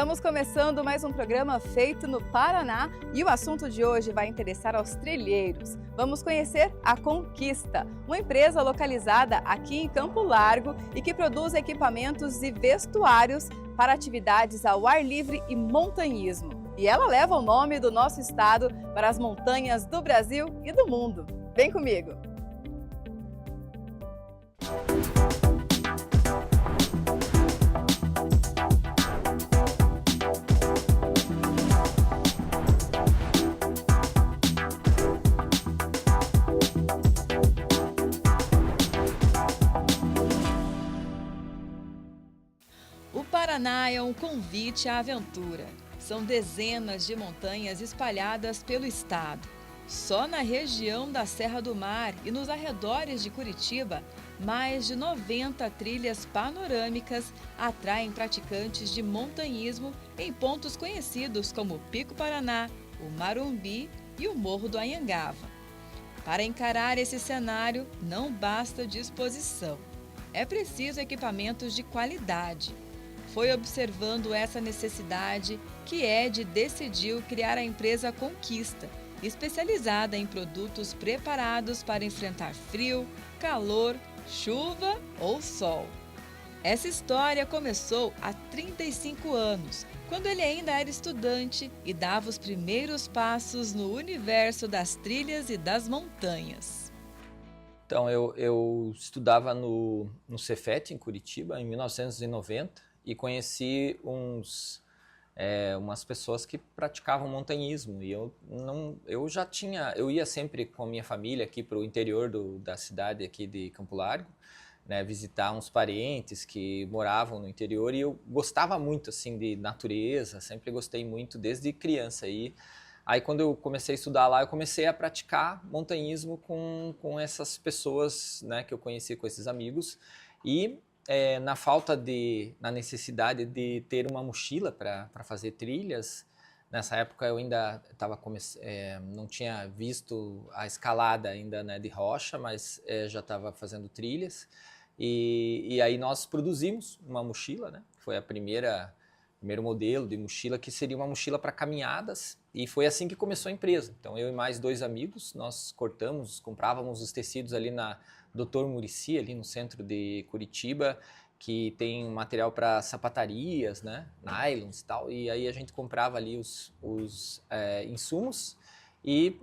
Estamos começando mais um programa feito no Paraná e o assunto de hoje vai interessar aos trilheiros. Vamos conhecer a Conquista, uma empresa localizada aqui em Campo Largo e que produz equipamentos e vestuários para atividades ao ar livre e montanhismo. E ela leva o nome do nosso estado para as montanhas do Brasil e do mundo. Vem comigo! O Paraná é um convite à aventura. São dezenas de montanhas espalhadas pelo estado. Só na região da Serra do Mar e nos arredores de Curitiba, mais de 90 trilhas panorâmicas atraem praticantes de montanhismo em pontos conhecidos como o Pico Paraná, o Marumbi e o Morro do Anhangava. Para encarar esse cenário, não basta disposição. É preciso equipamentos de qualidade. Foi observando essa necessidade que Ed decidiu criar a empresa Conquista, especializada em produtos preparados para enfrentar frio, calor, chuva ou sol. Essa história começou há 35 anos, quando ele ainda era estudante e dava os primeiros passos no universo das trilhas e das montanhas. Então, eu estudava no Cefet, em Curitiba, em 1990, e conheci umas pessoas que praticavam montanhismo. E eu ia sempre com a minha família aqui para o interior da cidade aqui de Campo Largo, né, visitar uns parentes que moravam no interior, e eu gostava muito assim de natureza, sempre gostei muito desde criança. Aí quando eu comecei a estudar lá, eu comecei a praticar montanhismo com essas pessoas, né, que eu conheci, com esses amigos. E na necessidade de ter uma mochila para fazer trilhas, nessa época eu ainda não tinha visto a escalada ainda, né, de rocha, mas já estava fazendo trilhas. E aí nós produzimos uma mochila, né? Foi primeiro modelo de mochila, que seria uma mochila para caminhadas, e foi assim que começou a empresa. Então eu e mais dois amigos, nós comprávamos os tecidos ali na Dr. Muricy, ali no centro de Curitiba, que tem material para sapatarias, né, nylons e tal, e aí a gente comprava ali os insumos e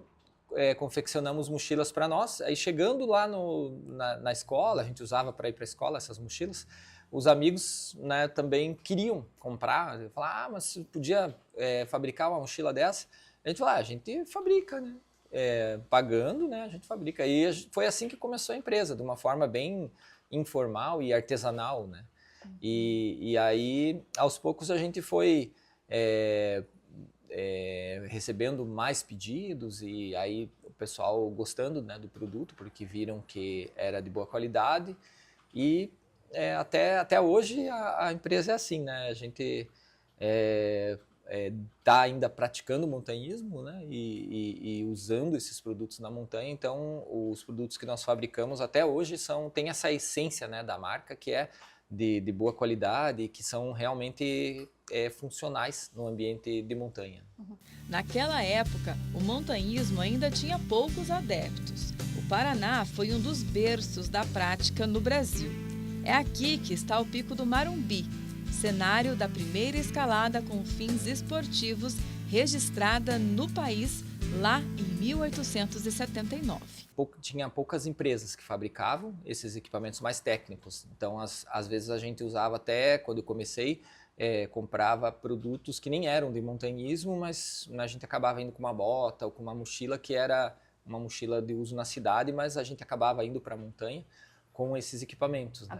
confeccionamos mochilas para nós. Aí chegando lá na escola, a gente usava para ir para a escola essas mochilas, os amigos, né, também queriam comprar, falaram, mas você podia fabricar uma mochila dessa? A gente falou, a gente fabrica, né? Pagando, né, a gente fabrica. E foi assim que começou a empresa, de uma forma bem informal e artesanal, né? E aí, aos poucos, a gente foi recebendo mais pedidos, e aí o pessoal gostando, né, do produto, porque viram que era de boa qualidade. E até hoje a empresa é assim, né? A gente está ainda praticando montanhismo, né, e usando esses produtos na montanha. Então os produtos que nós fabricamos até hoje têm essa essência, né, da marca, que é de boa qualidade e que são realmente funcionais no ambiente de montanha. Naquela época, o montanhismo ainda tinha poucos adeptos. O Paraná foi um dos berços da prática no Brasil. É aqui que está o Pico do Marumbi, cenário da primeira escalada com fins esportivos registrada no país lá em 1879. Tinha poucas empresas que fabricavam esses equipamentos mais técnicos. Então, às vezes a gente usava, até quando eu comecei, comprava produtos que nem eram de montanhismo, mas a gente acabava indo com uma bota ou com uma mochila que era uma mochila de uso na cidade, mas a gente acabava indo para a montanha com esses equipamentos. Né?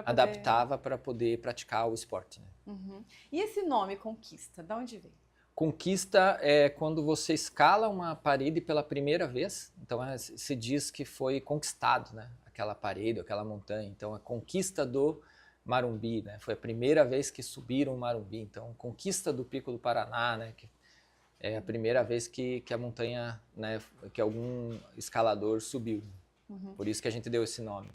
Adaptava para poder praticar o esporte. Né? Uhum. E esse nome, Conquista, de onde veio? Conquista é quando você escala uma parede pela primeira vez. Então se diz que foi conquistado, né, aquela parede, aquela montanha. Então a conquista do Marumbi, né, foi a primeira vez que subiram o Marumbi. Então conquista do Pico do Paraná, né, que é a primeira vez que a montanha, né, que algum escalador subiu. Por isso que a gente deu esse nome.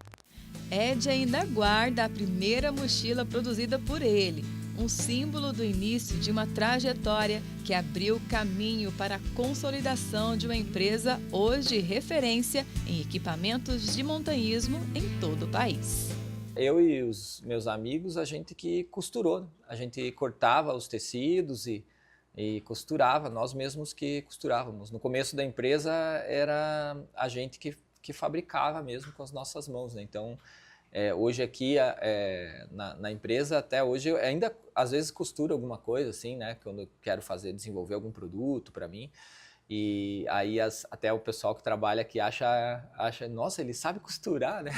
Ed ainda guarda a primeira mochila produzida por ele. um símbolo do início de uma trajetória que abriu caminho para a consolidação de uma empresa hoje referência em equipamentos de montanhismo em todo o país. Eu e os meus amigos, a gente que costurou, a gente cortava os tecidos e costurava, nós mesmos que costurávamos. No começo da empresa era a gente que fabricava mesmo com as nossas mãos, né? Então, hoje aqui na empresa, até hoje, eu ainda às vezes costuro alguma coisa assim, né? Quando eu quero desenvolver algum produto para mim. E aí até o pessoal que trabalha aqui acha, nossa, ele sabe costurar, né?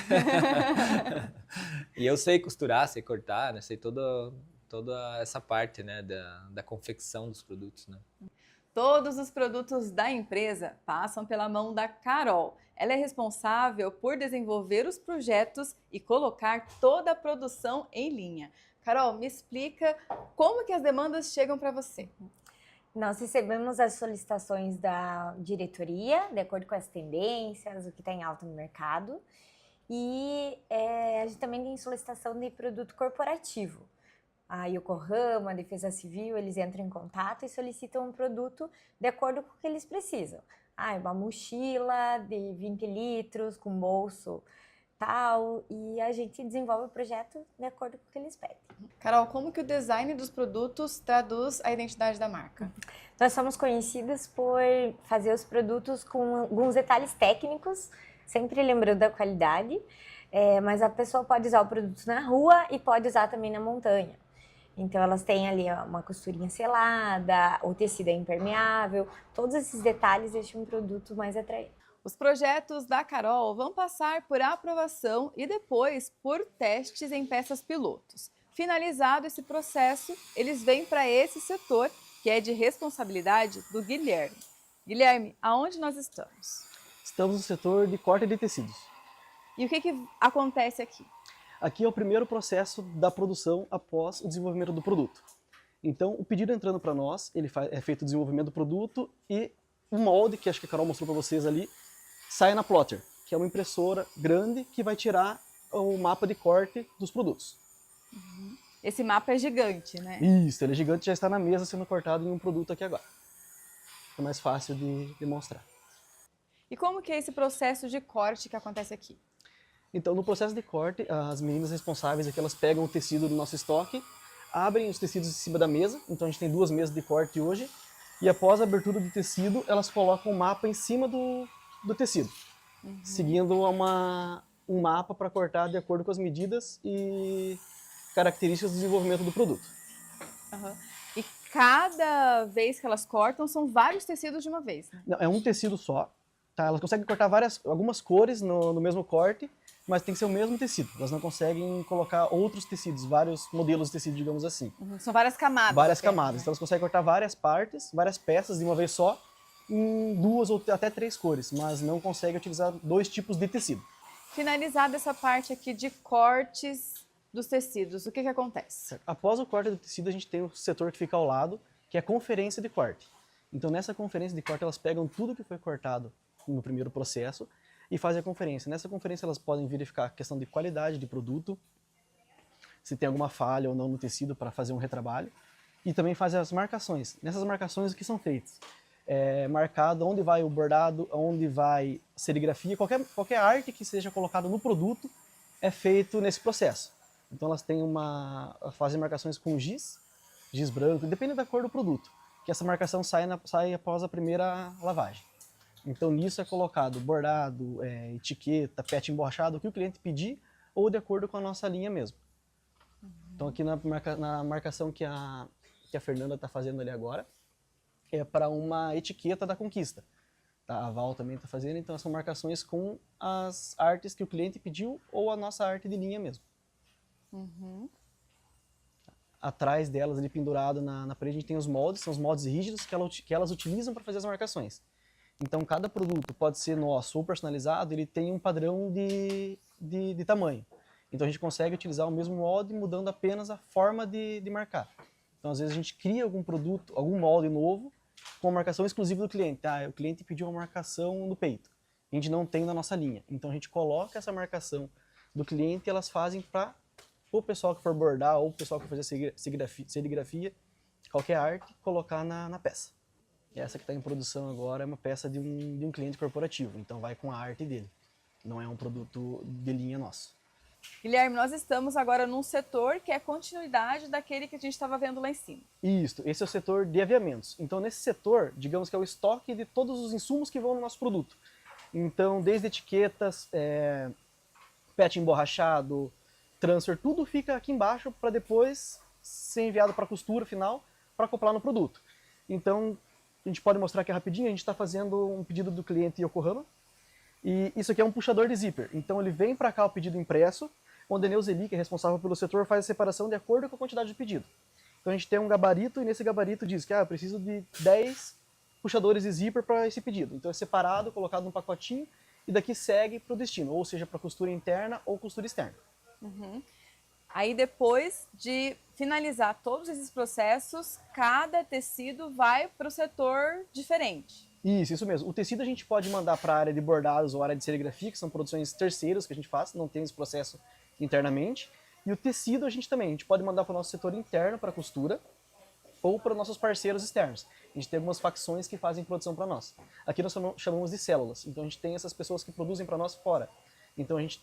E eu sei costurar, sei cortar, né? Sei toda essa parte, né? da confecção dos produtos, né? Todos os produtos da empresa passam pela mão da Carol. Ela é responsável por desenvolver os projetos e colocar toda a produção em linha. Carol, me explica como que as demandas chegam para você. Nós recebemos as solicitações da diretoria, de acordo com as tendências, o que está em alta no mercado. E a gente também tem solicitação de produto corporativo. A Yokohama, a Defesa Civil, eles entram em contato e solicitam um produto de acordo com o que eles precisam. Uma mochila de 20 litros com bolso tal, e a gente desenvolve o projeto de acordo com o que eles pedem. Carol, como que o design dos produtos traduz a identidade da marca? Nós somos conhecidas por fazer os produtos com alguns detalhes técnicos, sempre lembrando da qualidade, mas a pessoa pode usar o produto na rua e pode usar também na montanha. Então elas têm ali uma costurinha selada, o tecido é impermeável, todos esses detalhes deixam um produto mais atraente. Os projetos da Carol vão passar por aprovação e depois por testes em peças pilotos. Finalizado esse processo, eles vêm para esse setor, que é de responsabilidade do Guilherme. Guilherme, aonde nós estamos? Estamos no setor de corte de tecidos. E o que acontece aqui? Aqui é o primeiro processo da produção após o desenvolvimento do produto. Então, o pedido entrando para nós, é feito o desenvolvimento do produto e um molde, que acho que a Carol mostrou para vocês ali, sai na plotter, que é uma impressora grande que vai tirar o mapa de corte dos produtos. Esse mapa é gigante, né? Isso, ele é gigante, já está na mesa sendo cortado em um produto aqui agora. É mais fácil de demonstrar. E como que é esse processo de corte que acontece aqui? Então, no processo de corte, as meninas responsáveis aqui, elas pegam o tecido do nosso estoque, abrem os tecidos em cima da mesa, então a gente tem 2 mesas de corte hoje, e após a abertura do tecido, elas colocam o mapa em cima do tecido, seguindo um mapa para cortar de acordo com as medidas e características do desenvolvimento do produto. E cada vez que elas cortam, são vários tecidos de uma vez, né? Não, é um tecido só, tá? Elas conseguem cortar algumas cores no mesmo corte, mas tem que ser o mesmo tecido. Elas não conseguem colocar outros tecidos, vários modelos de tecido, digamos assim. São várias camadas. Várias camadas. Né? Então elas conseguem cortar várias partes, várias peças de uma vez só, em 2 ou até 3 cores, mas não conseguem utilizar 2 tipos de tecido. Finalizada essa parte aqui de cortes dos tecidos, o que acontece? Certo. Após o corte do tecido, a gente tem o setor que fica ao lado, que é a conferência de corte. Então nessa conferência de corte, elas pegam tudo que foi cortado no primeiro processo e fazem a conferência. Nessa conferência elas podem verificar a questão de qualidade de produto, se tem alguma falha ou não no tecido para fazer um retrabalho, e também fazem as marcações. Nessas marcações o que são feitas? Marcado onde vai o bordado, onde vai a serigrafia, qualquer arte que seja colocada no produto é feito nesse processo. Então elas fazem marcações com giz branco, depende da cor do produto, que essa marcação sai após a primeira lavagem. Então nisso é colocado bordado, etiqueta, pet emborrachado, o que o cliente pedir ou de acordo com a nossa linha mesmo. Então aqui na marcação que a Fernanda está fazendo ali agora, é para uma etiqueta da conquista. Tá? A Val também está fazendo, então são marcações com as artes que o cliente pediu ou a nossa arte de linha mesmo. Atrás delas, ali pendurado na parede, a gente tem os moldes, são os moldes rígidos que elas utilizam para fazer as marcações. Então cada produto pode ser nosso ou personalizado, ele tem um padrão de tamanho. Então a gente consegue utilizar o mesmo molde mudando apenas a forma de marcar. Então às vezes a gente cria algum produto, algum molde novo, com uma marcação exclusiva do cliente. O cliente pediu uma marcação no peito. A gente não tem na nossa linha. Então a gente coloca essa marcação do cliente e elas fazem para o pessoal que for bordar ou o pessoal que for fazer serigrafia, qualquer arte, colocar na peça. E essa que está em produção agora é uma peça de um cliente corporativo, então vai com a arte dele, não é um produto de linha nosso. Guilherme, nós estamos agora num setor que é continuidade daquele que a gente estava vendo lá em cima. Isso, esse é o setor de aviamentos. Então, nesse setor, digamos que é o estoque de todos os insumos que vão no nosso produto. Então, desde etiquetas, PET emborrachado, transfer, tudo fica aqui embaixo para depois ser enviado para a costura final para acoplar no produto. Então, a gente pode mostrar aqui rapidinho, a gente está fazendo um pedido do cliente Yokohama, e isso aqui é um puxador de zíper. Então ele vem para cá o pedido impresso, onde a Neuzeli, que é responsável pelo setor, faz a separação de acordo com a quantidade de pedido. Então a gente tem um gabarito, e nesse gabarito diz que eu preciso de 10 puxadores de zíper para esse pedido. Então é separado, colocado num pacotinho, e daqui segue para o destino, ou seja, para costura interna ou costura externa. Uhum. Aí depois de finalizar todos esses processos, cada tecido vai para o setor diferente. Isso mesmo. O tecido a gente pode mandar para a área de bordados ou área de serigrafia, que são produções terceiras que a gente faz, não tem esse processo internamente. E o tecido a gente pode mandar para o nosso setor interno, para costura, ou para nossos parceiros externos. A gente tem algumas facções que fazem produção para nós. Aqui nós chamamos de células, então a gente tem essas pessoas que produzem para nós fora. Então a gente,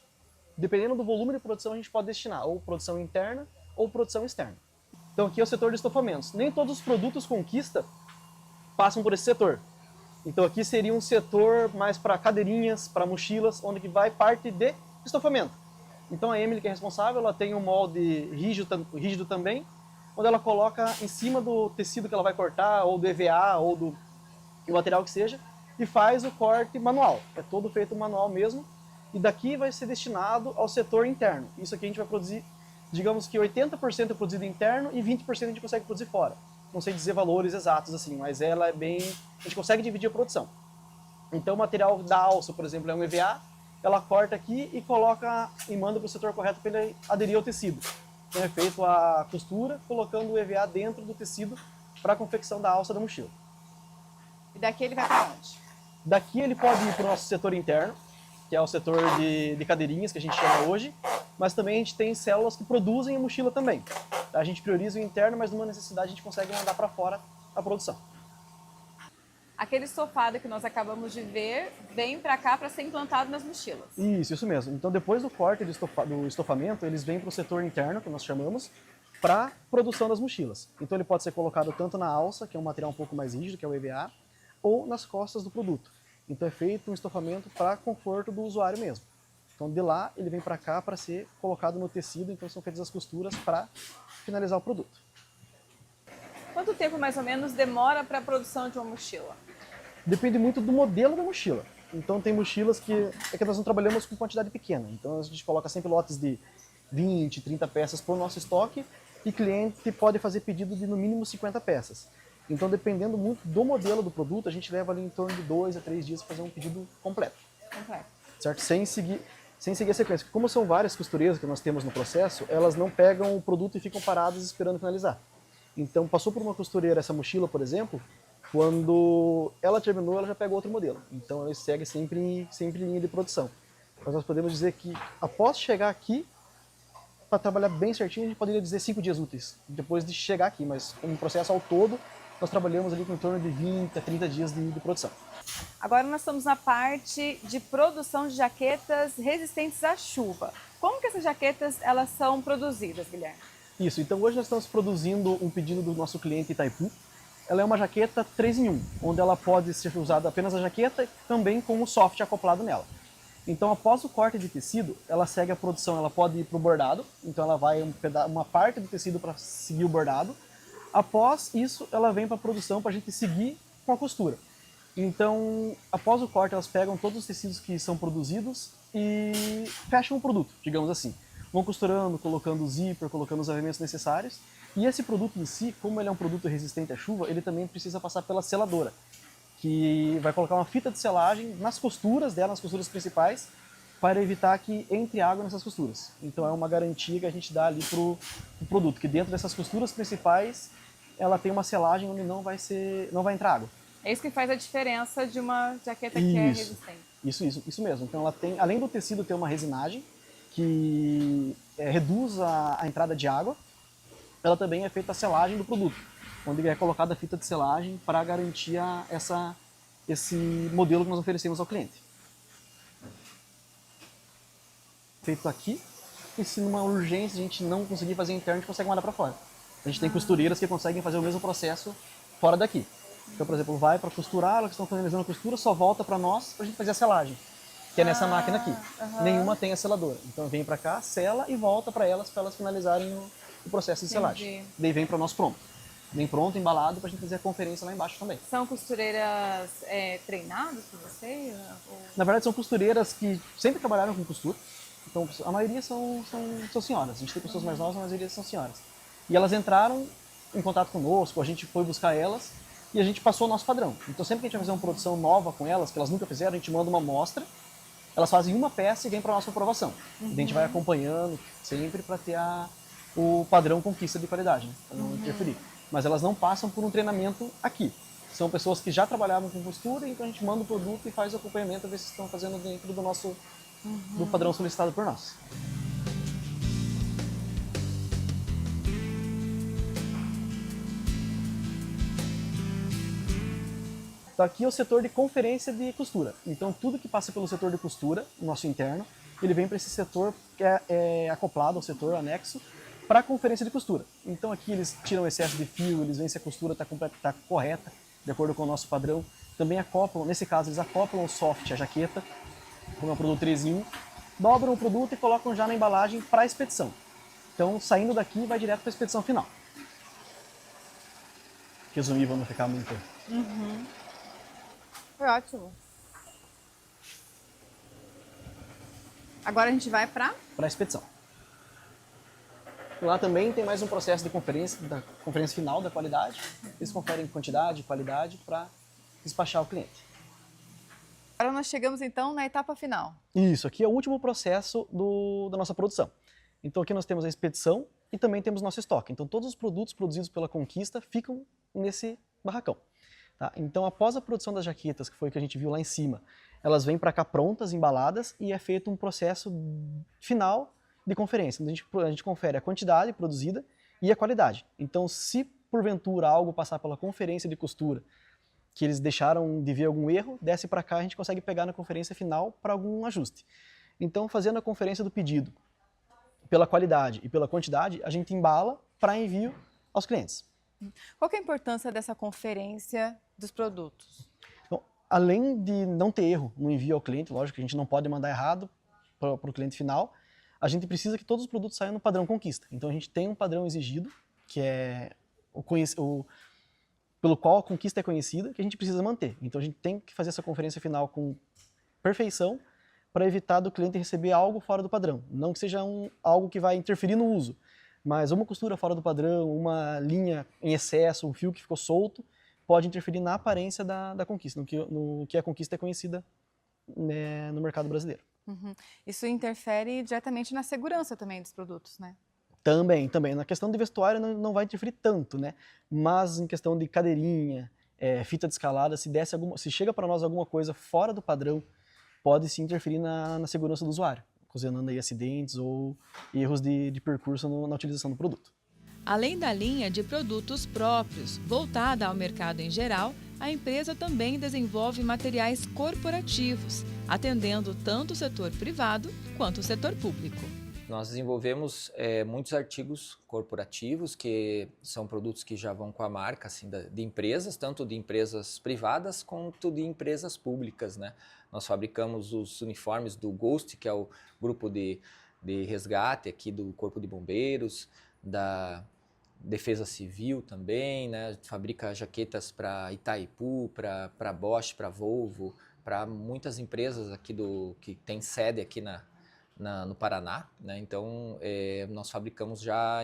dependendo do volume de produção, a gente pode destinar ou produção interna ou produção externa. Então aqui é o setor de estofamentos. Nem todos os produtos Conquista passam por esse setor. Então aqui seria um setor mais para cadeirinhas, para mochilas, onde que vai parte de estofamento. Então a Emily, que é responsável, ela tem um molde rígido também, onde ela coloca em cima do tecido que ela vai cortar, ou do EVA, ou do material que seja, e faz o corte manual. É todo feito manual mesmo, e daqui vai ser destinado ao setor interno. Isso aqui a gente vai produzir, digamos que 80% é produzido interno e 20% a gente consegue produzir fora. Não sei dizer valores exatos assim, mas ela é bem... A gente consegue dividir a produção. Então o material da alça, por exemplo, é um EVA, ela corta aqui e coloca e manda para o setor correto para ele aderir ao tecido. Então é feito a costura, colocando o EVA dentro do tecido para a confecção da alça da mochila. E daqui ele vai para onde? Daqui ele pode ir para o nosso setor interno, que é o setor de cadeirinhas, que a gente chama hoje, mas também a gente tem células que produzem a mochila também. A gente prioriza o interno, mas numa necessidade a gente consegue mandar para fora a produção. Aquele estofado que nós acabamos de ver vem para cá para ser implantado nas mochilas. Isso mesmo. Então depois do corte do estofamento, eles vêm para o setor interno, que nós chamamos, para produção das mochilas. Então ele pode ser colocado tanto na alça, que é um material um pouco mais rígido, que é o EVA, ou nas costas do produto. Então é feito um estofamento para conforto do usuário mesmo. Então de lá ele vem para cá para ser colocado no tecido, então são feitas as costuras para finalizar o produto. Quanto tempo mais ou menos demora para a produção de uma mochila? Depende muito do modelo da mochila. Então tem mochilas que nós não trabalhamos com quantidade pequena. Então a gente coloca sempre lotes de 20, 30 peças para o nosso estoque e cliente pode fazer pedido de no mínimo 50 peças. Então dependendo muito do modelo do produto, a gente leva ali em torno de 2 a 3 dias para fazer um pedido completo. Certo? Sem seguir a sequência. Como são várias costureiras que nós temos no processo, elas não pegam o produto e ficam paradas esperando finalizar. Então passou por uma costureira essa mochila, por exemplo, quando ela terminou, ela já pegou outro modelo. Então ela segue sempre em linha de produção. Mas nós podemos dizer que após chegar aqui, para trabalhar bem certinho, a gente poderia dizer 5 dias úteis, depois de chegar aqui. Mas como processo ao todo, nós trabalhamos ali com em torno de 20 a 30 dias de produção. Agora nós estamos na parte de produção de jaquetas resistentes à chuva. Como que essas jaquetas elas são produzidas, Guilherme? Isso, então hoje nós estamos produzindo um pedido do nosso cliente Itaipu. Ela é uma jaqueta 3 em 1, onde ela pode ser usada apenas a jaqueta e também com o soft acoplado nela. Então após o corte de tecido, ela segue a produção, ela pode ir para o bordado, então ela vai uma parte do tecido para seguir o bordado. Após isso, ela vem para a produção para a gente seguir com a costura. Então, após o corte, elas pegam todos os tecidos que são produzidos e fecham o produto, digamos assim. Vão costurando, colocando o zíper, colocando os aviamentos necessários. E esse produto em si, como ele é um produto resistente à chuva, ele também precisa passar pela seladora, que vai colocar uma fita de selagem nas costuras dela, nas costuras principais, para evitar que entre água nessas costuras. Então é uma garantia que a gente dá ali para o produto, que dentro dessas costuras principais, ela tem uma selagem onde não vai entrar água. É isso que faz a diferença de uma jaqueta que é resistente. Isso mesmo. Então ela tem, além do tecido ter uma resinagem, que reduz a entrada de água, ela também é feita a selagem do produto, onde é colocada a fita de selagem para garantir esse modelo que nós oferecemos ao cliente. Feito aqui, e se numa urgência a gente não conseguir fazer interno, a gente consegue mandar para fora. A gente tem costureiras que conseguem fazer o mesmo processo fora daqui. Então, por exemplo, vai para costurar, elas estão finalizando a costura, só volta para nós para a gente fazer a selagem, que é nessa máquina aqui. Nenhuma tem a seladora. Então vem para cá, sela e volta para elas finalizarem o processo de selagem. Daí vem para nós pronto. Vem pronto, embalado, para a gente fazer a conferência lá embaixo também. São costureiras treinadas por vocês? Na verdade, são costureiras que sempre trabalharam com costura. Então, a maioria são senhoras. A gente tem pessoas mais novas, mas a maioria são senhoras. E elas entraram em contato conosco, a gente foi buscar elas e a gente passou o nosso padrão. Então, sempre que a gente vai fazer uma produção nova com elas, que elas nunca fizeram, a gente manda uma amostra, elas fazem uma peça e vem para a nossa aprovação. E a gente vai acompanhando sempre para ter o padrão conquista de qualidade, né? Para não interferir. Mas elas não passam por um treinamento aqui. São pessoas que já trabalhavam com costura, então a gente manda o produto e faz o acompanhamento, a ver se estão fazendo dentro do nosso do padrão solicitado por nós. Então aqui é o setor de conferência de costura. Então tudo que passa pelo setor de costura, nosso interno, ele vem para esse setor que é acoplado ao setor anexo para a conferência de costura. Então aqui eles tiram o excesso de fio, eles veem se a costura está correta, de acordo com o nosso padrão. Também acoplam, nesse caso eles acoplam o soft, a jaqueta, como é um produto 3 em 1, dobram o produto e colocam já na embalagem para a expedição. Então saindo daqui vai direto para a expedição final. Resumir, vamos ficar muito... Foi ótimo. Agora a gente vai para a expedição. Lá também tem mais um processo de conferência, da conferência final da qualidade. Eles conferem quantidade e qualidade para despachar ao cliente. Agora nós chegamos então na etapa final. Isso, aqui é o último processo da nossa produção. Então aqui nós temos a expedição e também temos nosso estoque. Então todos os produtos produzidos pela Conquista ficam nesse barracão. Tá? Então após a produção das jaquetas, que foi o que a gente viu lá em cima, elas vêm para cá prontas, embaladas e é feito um processo final de conferência. A gente confere a quantidade produzida e a qualidade. Então se porventura algo passar pela conferência de costura, que eles deixaram de ver algum erro, desce para cá, a gente consegue pegar na conferência final para algum ajuste. Então, fazendo a conferência do pedido pela qualidade e pela quantidade, a gente embala para envio aos clientes. Qual que é a importância dessa conferência dos produtos? Então, além de não ter erro no envio ao cliente, lógico que a gente não pode mandar errado para o cliente final, a gente precisa que todos os produtos saiam no padrão Conquista. Então, a gente tem um padrão exigido, que é pelo qual a Conquista é conhecida, que a gente precisa manter. Então a gente tem que fazer essa conferência final com perfeição para evitar do cliente receber algo fora do padrão. Não que seja algo que vai interferir no uso, mas uma costura fora do padrão, uma linha em excesso, um fio que ficou solto, pode interferir na aparência da Conquista, no que a Conquista é conhecida, né, no mercado brasileiro. Isso interfere diretamente na segurança também dos produtos, né? Também. Na questão de vestuário não vai interferir tanto, né? Mas em questão de cadeirinha, fita de escalada, se chega para nós alguma coisa fora do padrão, pode sim interferir na segurança do usuário, ocasionando aí acidentes ou erros de percurso na utilização do produto. Além da linha de produtos próprios, voltada ao mercado em geral, a empresa também desenvolve materiais corporativos, atendendo tanto o setor privado quanto o setor público. Nós desenvolvemos muitos artigos corporativos, que são produtos que já vão com a marca assim, de empresas, tanto de empresas privadas quanto de empresas públicas, né? Nós fabricamos os uniformes do Ghost, que é o grupo de resgate aqui do Corpo de Bombeiros, da Defesa Civil também, né? A gente fabrica jaquetas para Itaipu, para Bosch, para Volvo, para muitas empresas aqui que tem sede aqui no Paraná, né? Então nós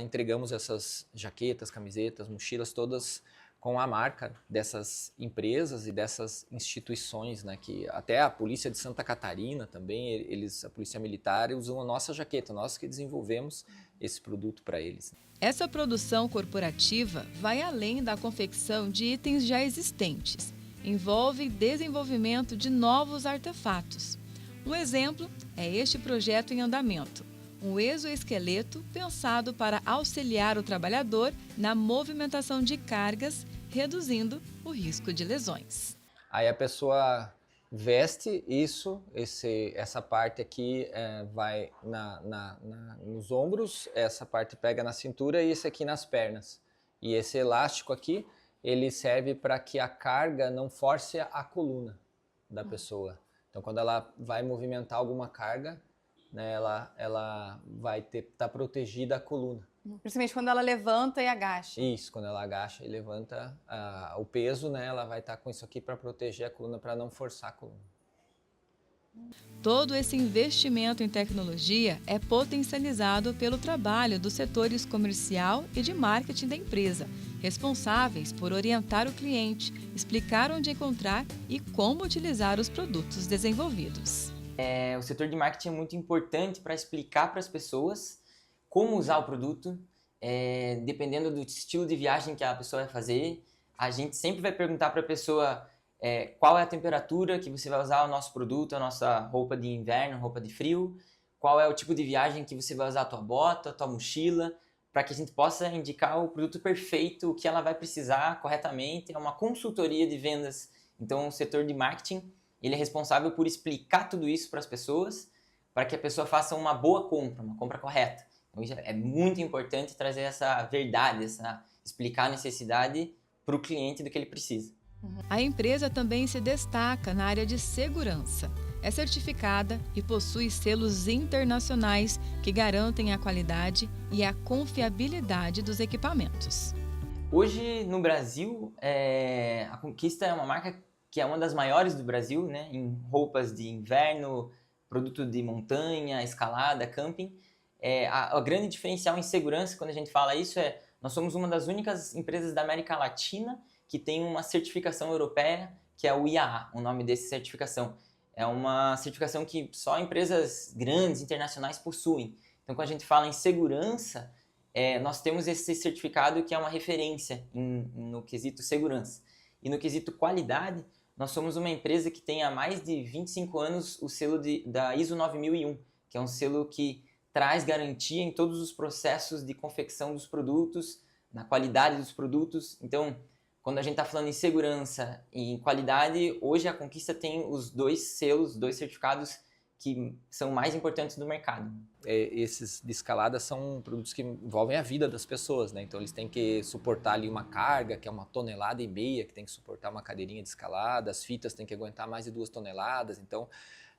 entregamos essas jaquetas, camisetas, mochilas todas com a marca dessas empresas e dessas instituições, né? Que até a Polícia de Santa Catarina também, a Polícia Militar usam a nossa jaqueta, nós que desenvolvemos esse produto para eles. Essa produção corporativa vai além da confecção de itens já existentes, envolve desenvolvimento de novos artefatos. Um exemplo é este projeto em andamento, um exoesqueleto pensado para auxiliar o trabalhador na movimentação de cargas, reduzindo o risco de lesões. Aí a pessoa veste isso, essa parte aqui vai nos ombros, essa parte pega na cintura e esse aqui nas pernas. E esse elástico aqui, ele serve para que a carga não force a coluna da pessoa. Então, quando ela vai movimentar alguma carga, né, ela vai estar protegida a coluna. Principalmente quando ela levanta e agacha. Isso, quando ela agacha e levanta o peso, né, ela vai estar com isso aqui para proteger a coluna, para não forçar a coluna. Todo esse investimento em tecnologia é potencializado pelo trabalho dos setores comercial e de marketing da empresa, responsáveis por orientar o cliente, explicar onde encontrar e como utilizar os produtos desenvolvidos. O setor de marketing é muito importante para explicar para as pessoas como usar o produto, dependendo do estilo de viagem que a pessoa vai fazer. A gente sempre vai perguntar para a pessoa qual é a temperatura que você vai usar o nosso produto, a nossa roupa de inverno, roupa de frio, qual é o tipo de viagem que você vai usar a tua bota, a tua mochila, para que a gente possa indicar o produto perfeito, o que ela vai precisar corretamente. É uma consultoria de vendas. Então, o setor de marketing, ele é responsável por explicar tudo isso para as pessoas, para que a pessoa faça uma boa compra, uma compra correta. Então, isso é muito importante trazer essa verdade, explicar a necessidade para o cliente do que ele precisa. A empresa também se destaca na área de segurança. É certificada e possui selos internacionais que garantem a qualidade e a confiabilidade dos equipamentos. Hoje, no Brasil, a Conquista é uma marca que é uma das maiores do Brasil, né, em roupas de inverno, produto de montanha, escalada, camping. A grande diferencial em segurança, quando a gente fala isso, nós somos uma das únicas empresas da América Latina que tem uma certificação europeia, que é o IAA, o nome dessa certificação. É uma certificação que só empresas grandes, internacionais, possuem. Então, quando a gente fala em segurança, nós temos esse certificado que é uma referência no quesito segurança. E no quesito qualidade, nós somos uma empresa que tem há mais de 25 anos o selo da ISO 9001, que é um selo que traz garantia em todos os processos de confecção dos produtos, na qualidade dos produtos. Então, quando a gente está falando em segurança e em qualidade, hoje a Conquista tem os dois selos, dois certificados que são mais importantes do mercado. Esses de escalada são produtos que envolvem a vida das pessoas, né? Então eles têm que suportar ali uma carga, que é 1,5 toneladas, que tem que suportar uma cadeirinha de escalada, as fitas têm que aguentar mais de 2 toneladas, então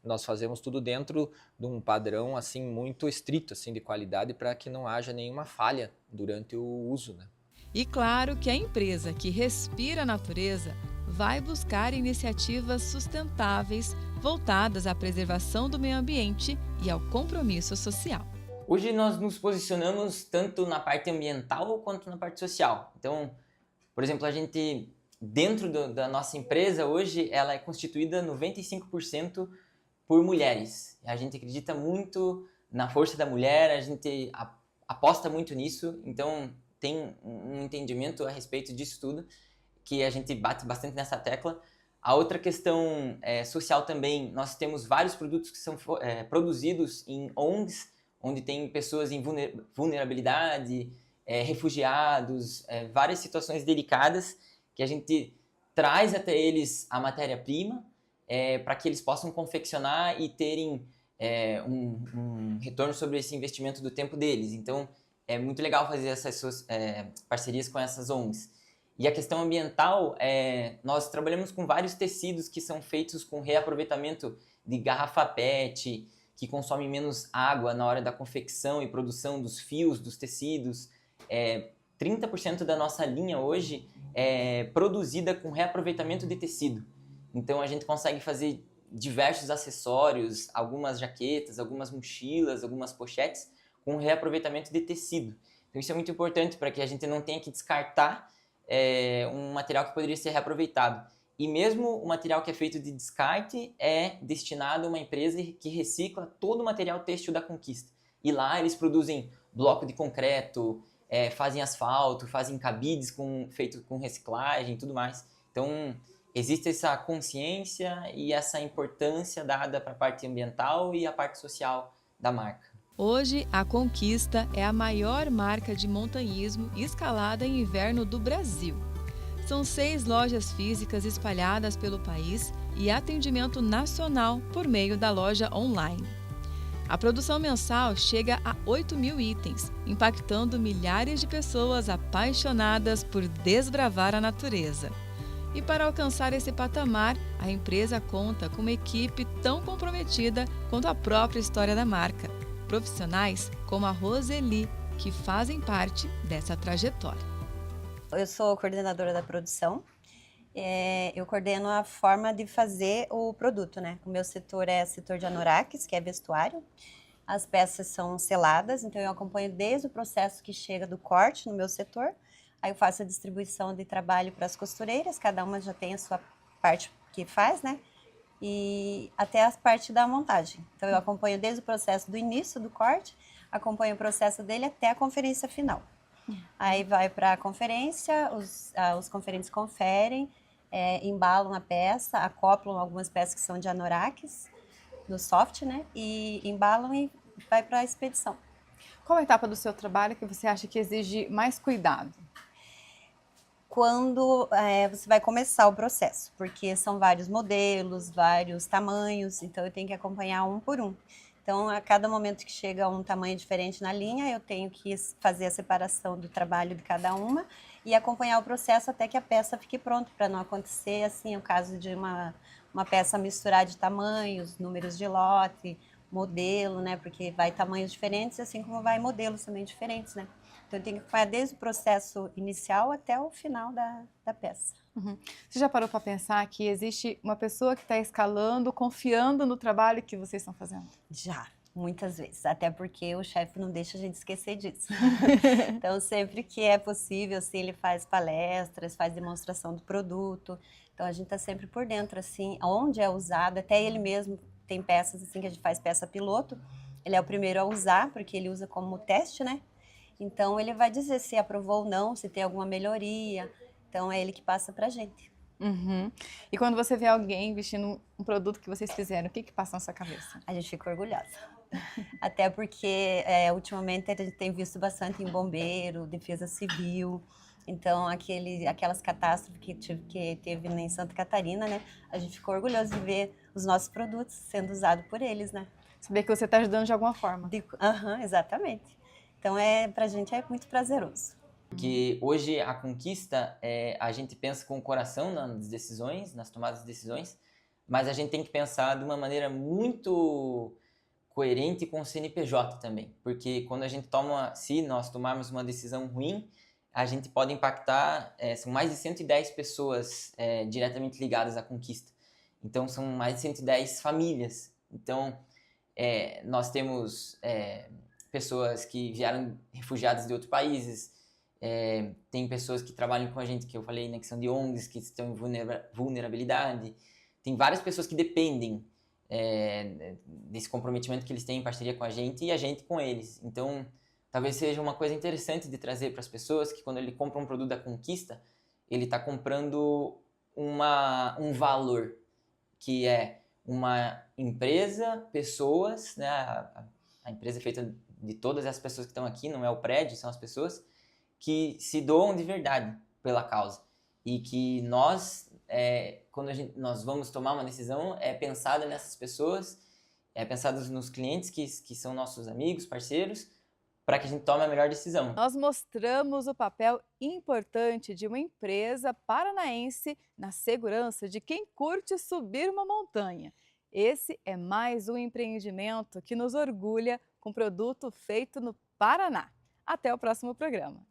nós fazemos tudo dentro de um padrão assim muito estrito assim de qualidade para que não haja nenhuma falha durante o uso, né? E claro que a empresa que respira a natureza vai buscar iniciativas sustentáveis voltadas à preservação do meio ambiente e ao compromisso social. Hoje nós nos posicionamos tanto na parte ambiental quanto na parte social. Então, por exemplo, a gente, dentro da nossa empresa hoje, ela é constituída 95% por mulheres. A gente acredita muito na força da mulher, a gente aposta muito nisso, então tem um entendimento a respeito disso tudo, que a gente bate bastante nessa tecla. A outra questão social também, nós temos vários produtos que são produzidos em ONGs, onde tem pessoas em vulnerabilidade, refugiados, várias situações delicadas, que a gente traz até eles a matéria-prima, para que eles possam confeccionar e terem um retorno sobre esse investimento do tempo deles. Então, é muito legal fazer essas parcerias com essas ONGs. E a questão ambiental, nós trabalhamos com vários tecidos que são feitos com reaproveitamento de garrafa PET, que consome menos água na hora da confecção e produção dos fios, dos tecidos. 30% da nossa linha hoje é produzida com reaproveitamento de tecido. Então a gente consegue fazer diversos acessórios, algumas jaquetas, algumas mochilas, algumas pochetes com reaproveitamento de tecido. Então isso é muito importante para que a gente não tenha que descartar um material que poderia ser reaproveitado. E mesmo o material que é feito de descarte é destinado a uma empresa que recicla todo o material têxtil da Conquista. E lá eles produzem bloco de concreto, fazem asfalto, fazem cabides feito com reciclagem e tudo mais. Então existe essa consciência e essa importância dada para a parte ambiental e a parte social da marca. Hoje, a Conquista é a maior marca de montanhismo e escalada em inverno do Brasil. São 6 lojas físicas espalhadas pelo país e atendimento nacional por meio da loja online. A produção mensal chega a 8.000 itens, impactando milhares de pessoas apaixonadas por desbravar a natureza. E para alcançar esse patamar, a empresa conta com uma equipe tão comprometida quanto a própria história da marca. Profissionais como a Roseli, que fazem parte dessa trajetória. Eu sou coordenadora da produção. Eu coordeno a forma de fazer o produto, né? O meu setor é setor de anorakes, que é vestuário. As peças são seladas, então eu acompanho desde o processo que chega do corte no meu setor. Aí eu faço a distribuição de trabalho para as costureiras, cada uma já tem a sua parte que faz, né? E até a parte da montagem. Então eu acompanho desde o processo do início do corte, acompanho o processo dele até a conferência final. Aí vai para a conferência, os conferentes conferem, embalam a peça, acoplam algumas peças que são de anorakes, no soft, né? E embalam e vai para a expedição. Qual a etapa do seu trabalho que você acha que exige mais cuidado? Quando você vai começar o processo, porque são vários modelos, vários tamanhos, então eu tenho que acompanhar um por um. Então, a cada momento que chega um tamanho diferente na linha, eu tenho que fazer a separação do trabalho de cada uma e acompanhar o processo até que a peça fique pronta, para não acontecer assim o caso de uma peça misturar de tamanhos, números de lote, modelo, né? Porque vai tamanhos diferentes, assim como vai modelos também diferentes, né? Então, eu tenho que acompanhar desde o processo inicial até o final da peça. Uhum. Você já parou para pensar que existe uma pessoa que está escalando, confiando no trabalho que vocês estão fazendo? Já, muitas vezes. Até porque o chefe não deixa a gente esquecer disso. Então, sempre que é possível, assim, ele faz palestras, faz demonstração do produto. Então, a gente está sempre por dentro, assim, onde é usado. Até ele mesmo tem peças, assim, que a gente faz peça piloto. Ele é o primeiro a usar, porque ele usa como teste, né? Então, ele vai dizer se aprovou ou não, se tem alguma melhoria. Então, é ele que passa pra gente. Uhum. E quando você vê alguém vestindo um produto que vocês fizeram, o que que passa na sua cabeça? A gente fica orgulhosa. Até porque, ultimamente, a gente tem visto bastante em bombeiro, defesa civil. Então, aquelas catástrofes que teve em Santa Catarina, né? A gente ficou orgulhoso de ver os nossos produtos sendo usados por eles, né? Saber que você está ajudando de alguma forma. Exatamente. Então, pra gente é muito prazeroso. Porque hoje a conquista, a gente pensa com o coração nas decisões, nas tomadas de decisões, mas a gente tem que pensar de uma maneira muito coerente com o CNPJ também. Porque quando se nós tomarmos uma decisão ruim, a gente pode impactar, são mais de 110 pessoas diretamente ligadas à conquista. Então, são mais de 110 famílias. Então, nós temos pessoas que vieram refugiadas de outros países, tem pessoas que trabalham com a gente, que eu falei, né, que são de ONGs, que estão em vulnerabilidade. Tem várias pessoas que dependem desse comprometimento que eles têm em parceria com a gente e a gente com eles. Então, talvez seja uma coisa interessante de trazer para as pessoas que quando ele compra um produto da Conquista, ele está comprando um valor, que é uma empresa, pessoas, né? A empresa é feita de todas as pessoas que estão aqui, não é o prédio, são as pessoas que se doam de verdade pela causa. E que nós, quando nós vamos tomar uma decisão, é pensada nessas pessoas, é pensada nos clientes que são nossos amigos, parceiros, para que a gente tome a melhor decisão. Nós mostramos o papel importante de uma empresa paranaense na segurança de quem curte subir uma montanha. Esse é mais um empreendimento que nos orgulha com produto feito no Paraná. Até o próximo programa.